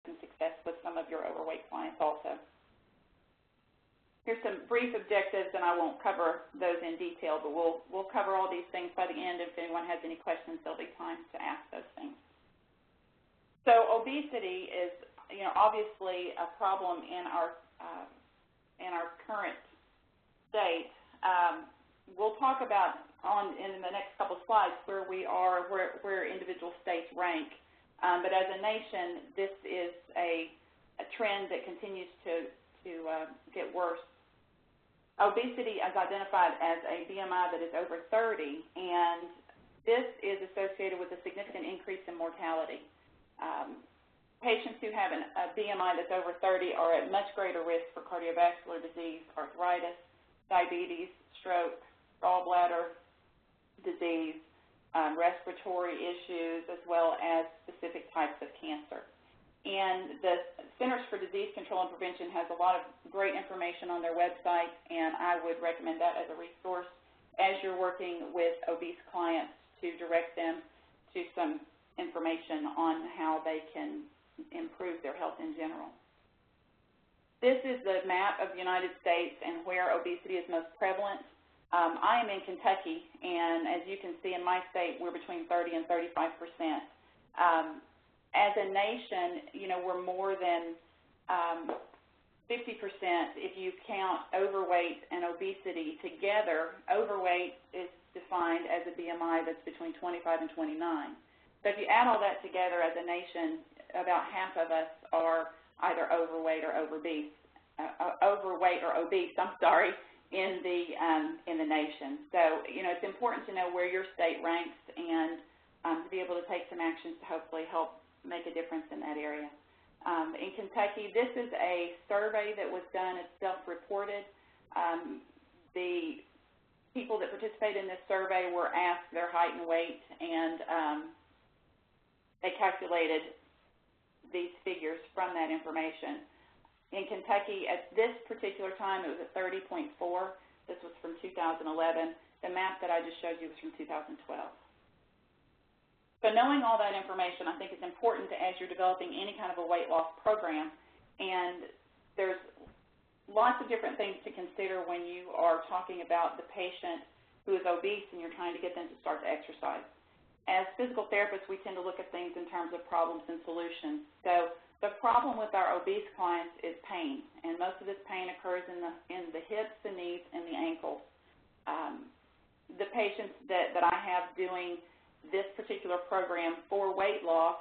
some success with some of your overweight clients also. Here's some brief objectives, and I won't cover those in detail, but we'll cover all these things by the end. If anyone has any questions, there'll be time to ask those things. So obesity is, obviously a problem in our current state. We'll talk about in the next couple slides where we are, where individual states rank. But as a nation, this is a trend that continues to get worse. Obesity is identified as a BMI that is over 30, and this is associated with a significant increase in mortality. Patients who have a BMI that's over 30 are at much greater risk for cardiovascular disease, arthritis, diabetes, stroke, gallbladder disease, respiratory issues, as well as specific types of cancer. And the Centers for Disease Control and Prevention has a lot of great information on their website, and I would recommend that as a resource as you're working with obese clients to direct them to some information on how they can improve their health in general. This is the map of the United States and where obesity is most prevalent. I am in Kentucky, and as you can see in my state, we're between 30 and 35%. As a nation, we're more than 50% if you count overweight and obesity together. Overweight is defined as a BMI that's between 25 and 29. So if you add all that together as a nation, about half of us are either overweight or obese. In the nation. So it's important to know where your state ranks and to be able to take some actions to hopefully help make a difference in that area. In Kentucky, this is a survey that was done. It's self-reported. The people that participated in this survey were asked their height and weight, and they calculated these figures from that information. In Kentucky, at this particular time, it was at 30.4. This was from 2011. The map that I just showed you was from 2012. So knowing all that information, I think it's important as you're developing any kind of a weight loss program. And there's lots of different things to consider when you are talking about the patient who is obese and you're trying to get them to start to exercise. As physical therapists, we tend to look at things in terms of problems and solutions. So the problem with our obese clients is pain, and most of this pain occurs in the hips, the knees, and the ankles. The patients that I have doing this particular program for weight loss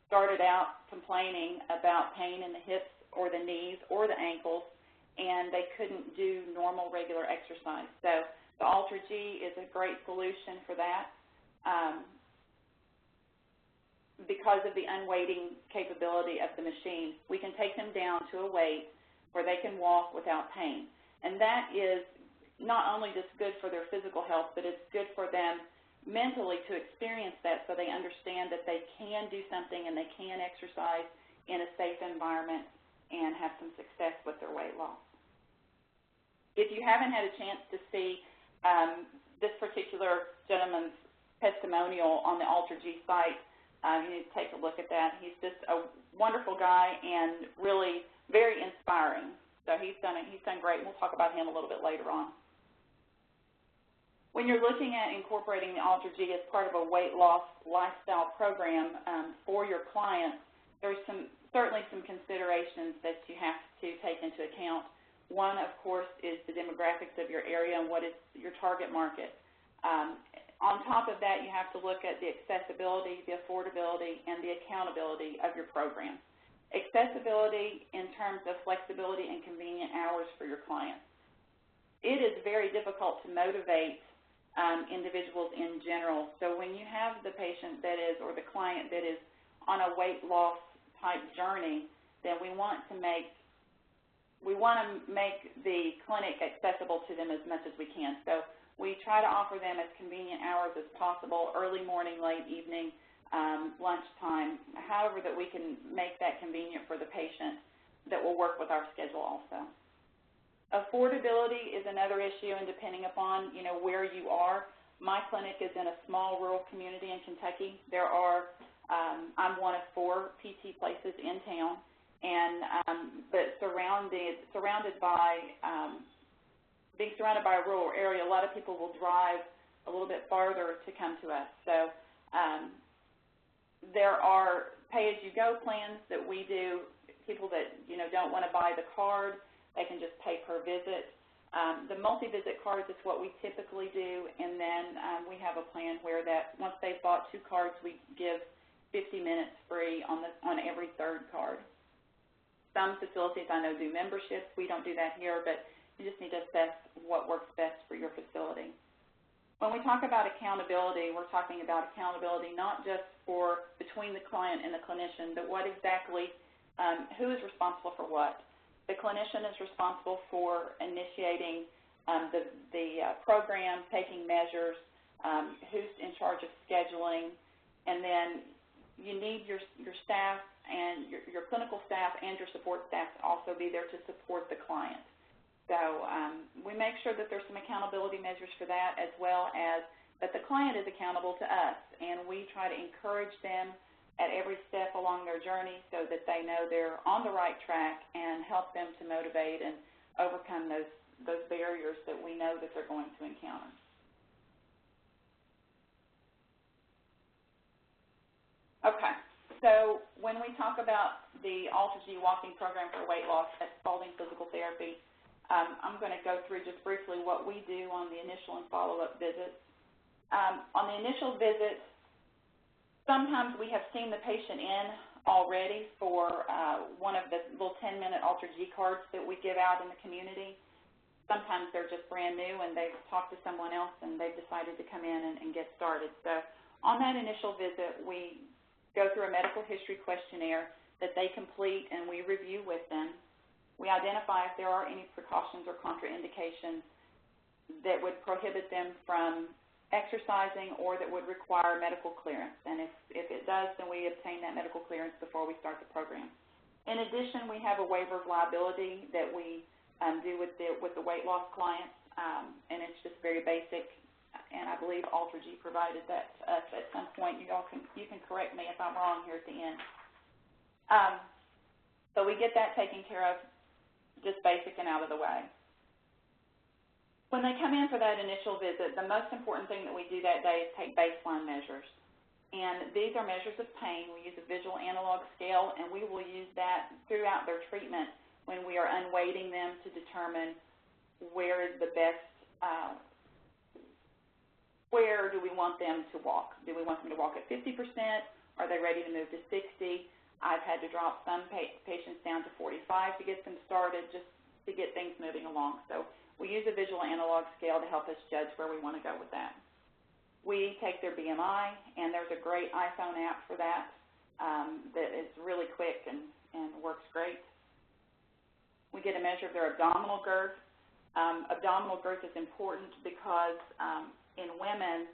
started out complaining about pain in the hips or the knees or the ankles, and they couldn't do normal, regular exercise. So the AlterG is a great solution for that. Because of the unweighting capability of the machine, we can take them down to a weight where they can walk without pain. And that is not only just good for their physical health, but it's good for them mentally to experience that so they understand that they can do something and they can exercise in a safe environment and have some success with their weight loss. If you haven't had a chance to see this particular gentleman's testimonial on the AlterG site, you need to take a look at that. He's just a wonderful guy and really very inspiring. So he's done great, and we'll talk about him a little bit later on. When you're looking at incorporating the AlterG as part of a weight loss lifestyle program for your clients, there's certainly some considerations that you have to take into account. One, of course, is the demographics of your area and what is your target market. On top of that, you have to look at the accessibility, the affordability, and the accountability of your program. Accessibility in terms of flexibility and convenient hours for your clients. It is very difficult to motivate individuals in general. So when you have the patient that is, or the client that is on a weight loss type journey, then we want to make the clinic accessible to them as much as we can. So we try to offer them as convenient hours as possible, early morning, late evening, lunchtime, however that we can make that convenient for the patient that will work with our schedule also. Affordability is another issue, and depending upon where you are. My clinic is in a small rural community in Kentucky. There are I'm one of 4 PT places in town, and but being surrounded by a rural area, a lot of people will drive a little bit farther to come to us. So there are pay-as-you-go plans that we do. People that don't want to buy the card, they can just pay per visit. The multi-visit cards is what we typically do, and then we have a plan where that once they've bought 2 cards, we give 50 minutes free on every 3rd card. Some facilities I know do memberships. We don't do that here, but you just need to assess what works best for your facility. When we talk about accountability, we're talking about accountability not just for between the client and the clinician, but what exactly, who is responsible for what. The clinician is responsible for initiating the program, taking measures, who's in charge of scheduling, and then you need your staff and your clinical staff and your support staff to also be there to support the client. So we make sure that there's some accountability measures for that, as well as that the client is accountable to us, and we try to encourage them at every step along their journey so that they know they're on the right track and help them to motivate and overcome those barriers that we know that they're going to encounter. Okay, so when we talk about the AlterG walking program for weight loss at Spaulding Physical Therapy, I'm going to go through just briefly what we do on the initial and follow-up visits. On the initial visit, sometimes we have seen the patient in already for one of the little 10-minute AlterG cards that we give out in the community. Sometimes they're just brand new and they've talked to someone else and they've decided to come in and get started. So on that initial visit, we go through a medical history questionnaire that they complete and we review with them. We identify if there are any precautions or contraindications that would prohibit them from exercising or that would require medical clearance. And if it does, then we obtain that medical clearance before we start the program. In addition, we have a waiver of liability that we do with the weight loss clients, and it's just very basic. And I believe AlterG provided that to us at some point. You can correct me if I'm wrong here at the end. So we get that taken care of, just basic and out of the way. When they come in for that initial visit, the most important thing that we do that day is take baseline measures. And these are measures of pain. We use a visual analog scale, and we will use that throughout their treatment when we are unweighting them to determine where is the best, where do we want them to walk? Do we want them to walk at 50%? Are they ready to move to 60? I've had to drop some patients down to 45 to get them started, just to get things moving along. So we use a visual analog scale to help us judge where we want to go with that. We take their BMI, and there's a great iPhone app for that that is really quick and works great. We get a measure of their abdominal girth. Abdominal girth is important because in women,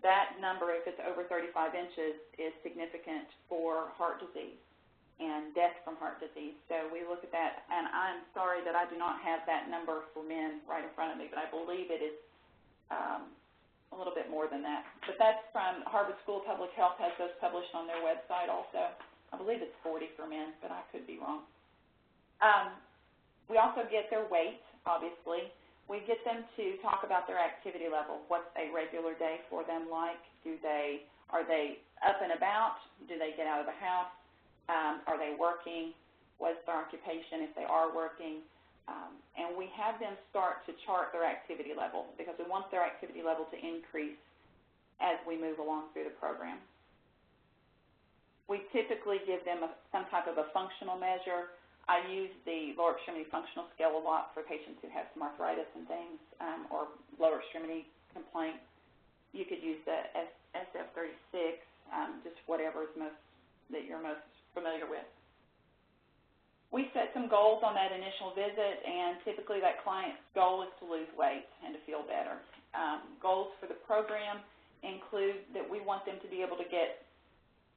that number, if it's over 35 inches, is significant for heart disease and death from heart disease. So we look at that, and I'm sorry that I do not have that number for men right in front of me, but I believe it is a little bit more than that. But that's from Harvard School of Public Health, has those published on their website also. I believe it's 40 for men, but I could be wrong. We also get their weight, obviously. We get them to talk about their activity level. What's a regular day for them like? Are they up and about? Do they get out of the house? Are they working? What's their occupation if they are working? And we have them start to chart their activity level because we want their activity level to increase as we move along through the program. We typically give them some type of a functional measure. I use the lower extremity functional scale a lot for patients who have some arthritis and things or lower extremity complaints. You could use the SF36, just whatever is that you're most familiar with. We set some goals on that initial visit, and typically that client's goal is to lose weight and to feel better. Goals for the program include that we want them to be able to get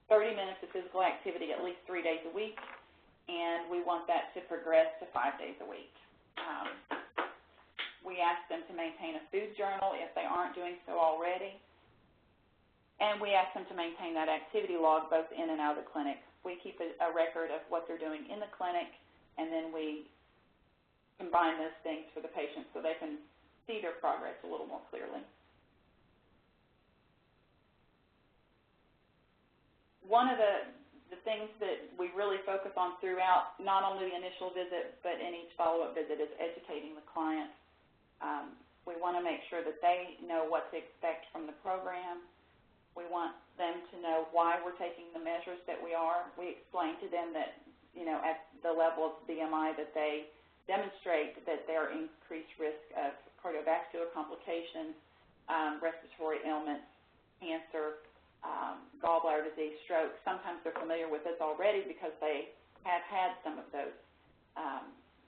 30 minutes of physical activity at least 3 days a week, and we want that to progress to 5 days a week. We ask them to maintain a food journal if they aren't doing so already. And we ask them to maintain that activity log both in and out of the clinic. We keep a record of what they're doing in the clinic, and then we combine those things for the patient so they can see their progress a little more clearly. One of the things that we really focus on throughout not only the initial visit but in each follow-up visit is educating the client. We want to make sure that they know what to expect from the program. We want them to know why we're taking the measures that we are. We explain to them that, at the level of BMI that they demonstrate that they are increased risk of cardiovascular complications, respiratory ailments, cancer, gallbladder disease, stroke. Sometimes they're familiar with this already because they have had some of those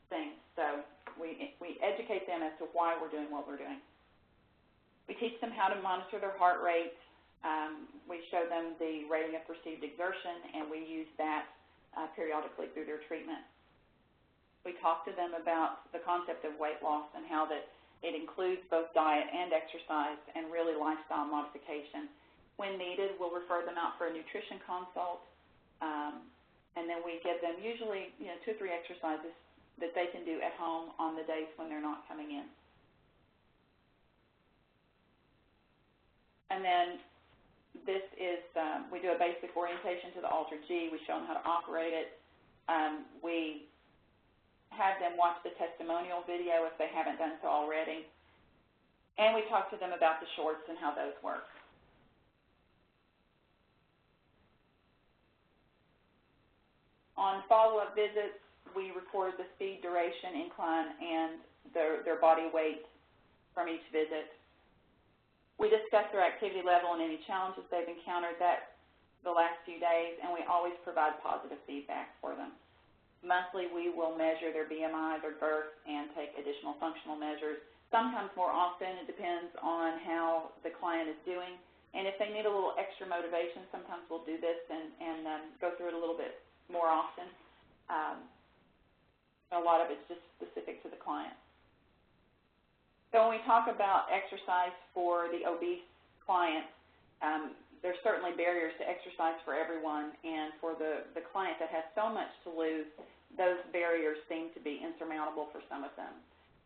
things. So we educate them as to why we're doing what we're doing. We teach them how to monitor their heart rate. We show them the rating of perceived exertion, and we use that periodically through their treatment. We talk to them about the concept of weight loss and how that it includes both diet and exercise and really lifestyle modification. When needed, we'll refer them out for a nutrition consult, and then we give them usually 2 or 3 exercises that they can do at home on the days when they're not coming in. And then this is, we do a basic orientation to the AlterG. We show them how to operate it. We have them watch the testimonial video if they haven't done so already. And we talk to them about the shorts and how those work. On follow-up visits, we record the speed, duration, incline, and their body weight from each visit. We discuss their activity level and any challenges they've encountered the last few days, and we always provide positive feedback for them. Monthly, we will measure their BMI, their girth, and take additional functional measures. Sometimes more often, it depends on how the client is doing. And if they need a little extra motivation, sometimes we'll do this and go through it a little bit more often. A lot of it's just specific to the client. So when we talk about exercise for the obese client, there's certainly barriers to exercise for everyone, and for the client that has so much to lose, those barriers seem to be insurmountable for some of them.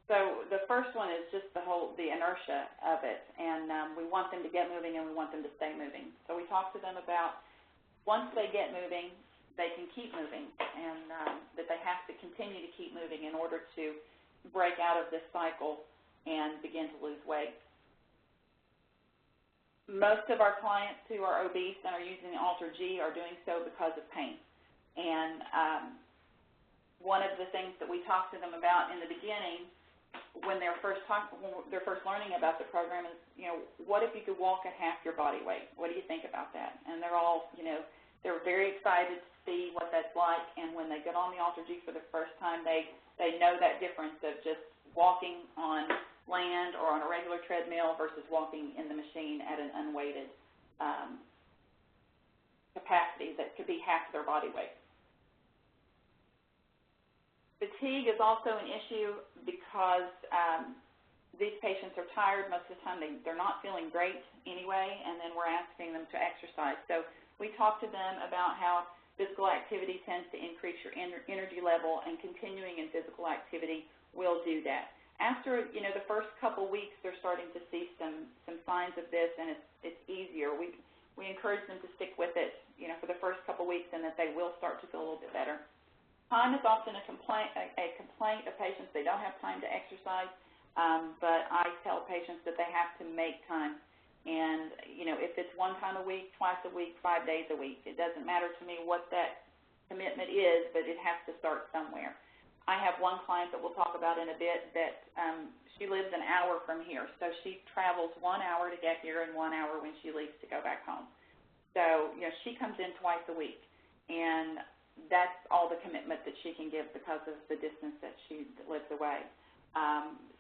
So the first one is just the inertia of it, and we want them to get moving and we want them to stay moving. So we talk to them about once they get moving, they can keep moving, and that they have to continue to keep moving in order to break out of this cycle and begin to lose weight. Most of our clients who are obese and are using the AlterG are doing so because of pain. And one of the things that we talk to them about in the beginning when they're first learning about the program is, what if you could walk at half your body weight? What do you think about that? And they're all, they're very excited to see what that's like, and when they get on the AlterG for the first time, they know that difference of just walking on land or on a regular treadmill versus walking in the machine at an unweighted capacity that could be half their body weight. Fatigue is also an issue because these patients are tired most of the time. They're not feeling great anyway, and then we're asking them to exercise. So we talk to them about how physical activity tends to increase your energy level, and continuing in physical activity will do that. After, the first couple weeks, they're starting to see some signs of this, and it's easier. We encourage them to stick with it, for the first couple weeks, and that they will start to feel a little bit better. Time is often a complaint of patients. They don't have time to exercise, but I tell patients that they have to make time. And, if it's 1 time a week, twice a week, 5 days a week, it doesn't matter to me what that commitment is, but it has to start somewhere. I have one client that we'll talk about in a bit that she lives an hour from here. So she travels 1 hour to get here and 1 hour when she leaves to go back home. So, she comes in twice a week, and that's all the commitment that she can give because of the distance that she lives away.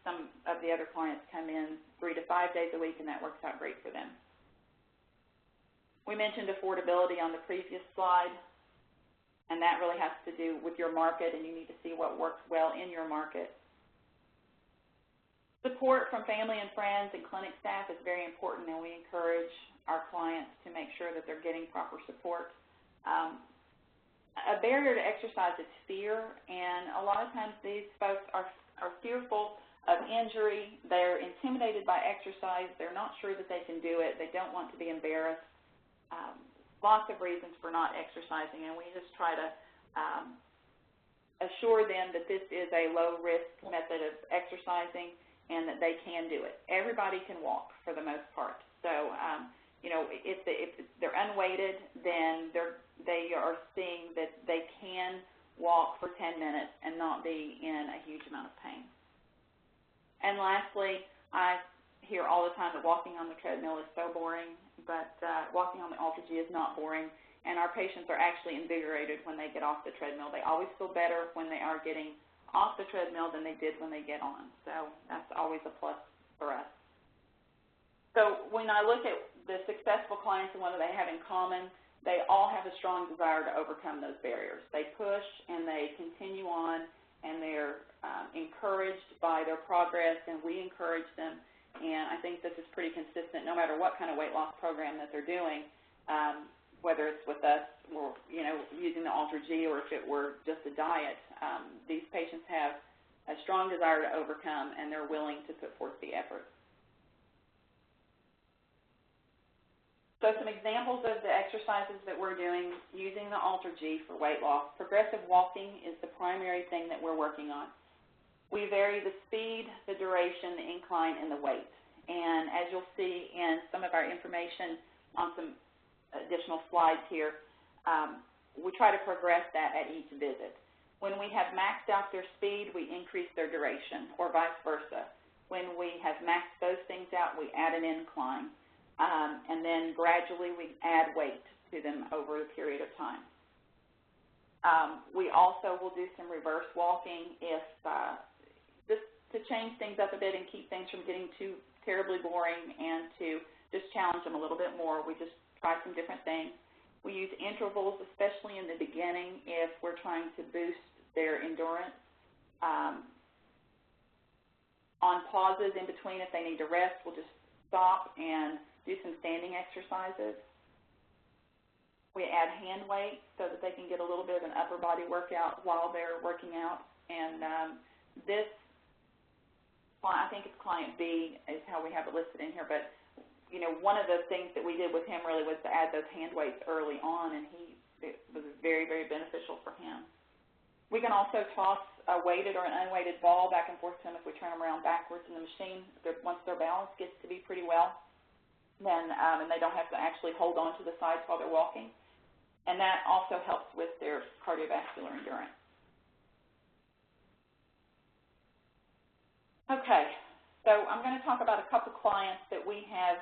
Some of the other clients come in 3 to 5 days a week, and that works out great for them. We mentioned affordability on the previous slide, and that really has to do with your market, and you need to see what works well in your market. Support from family and friends and clinic staff is very important, and we encourage our clients to make sure that they're getting proper support. A barrier to exercise is fear, and a lot of times these folks are fearful of injury. They're intimidated by exercise. They're not sure that they can do it. They don't want to be embarrassed. Lots of reasons for not exercising, and we just try to assure them that this is a low-risk method of exercising and that they can do it. Everybody can walk for the most part. So, you know, if they're unweighted, then they are seeing that they can walk for 10 minutes and not be in a huge amount of pain. And lastly, I hear all the time that walking on the treadmill is so boring, but walking on the AlterG is not boring, and our patients are actually invigorated when they get off the treadmill. They always feel better when they are getting off the treadmill than they did when they get on. So that's always a plus for us. So when I look at the successful clients and what do they have in common, they all have a strong desire to overcome those barriers. They push and they continue on, and they're encouraged by their progress, and we encourage them. And I think this is pretty consistent no matter what kind of weight loss program that they're doing, whether it's with us or, you know, using the AlterG or if it were just a diet. These patients have a strong desire to overcome, and they're willing to put forth the effort. So some examples of the exercises that we're doing using the AlterG for weight loss. Progressive walking is the primary thing that we're working on. We vary the speed, the duration, the incline, and the weight. And as you'll see in some of our information on some additional slides here, we try to progress that at each visit. When we have maxed out their speed, we increase their duration, or vice versa. When we have maxed those things out, we add an incline. And then gradually we add weight to them over a period of time. We also will do some reverse walking if just to change things up a bit and keep things from getting too terribly boring, and to just challenge them a little bit more. We just try some different things. We use intervals, especially in the beginning, if we're trying to boost their endurance. On pauses in between, if they need to rest, we'll just stop and do some standing exercises. We add hand weight so that they can get a little bit of an upper body workout while they're working out. And this, I think it's client B is how we have it listed in here, but you know, one of the things that we did with him really was to add those hand weights early on, and it was very, very beneficial for him. We can also toss a weighted or an unweighted ball back and forth to them if we turn them around backwards in the machine. Once their balance gets to be pretty well, then and they don't have to actually hold on to the sides while they're walking. And that also helps with their cardiovascular endurance. Okay, so I'm going to talk about a couple clients that we have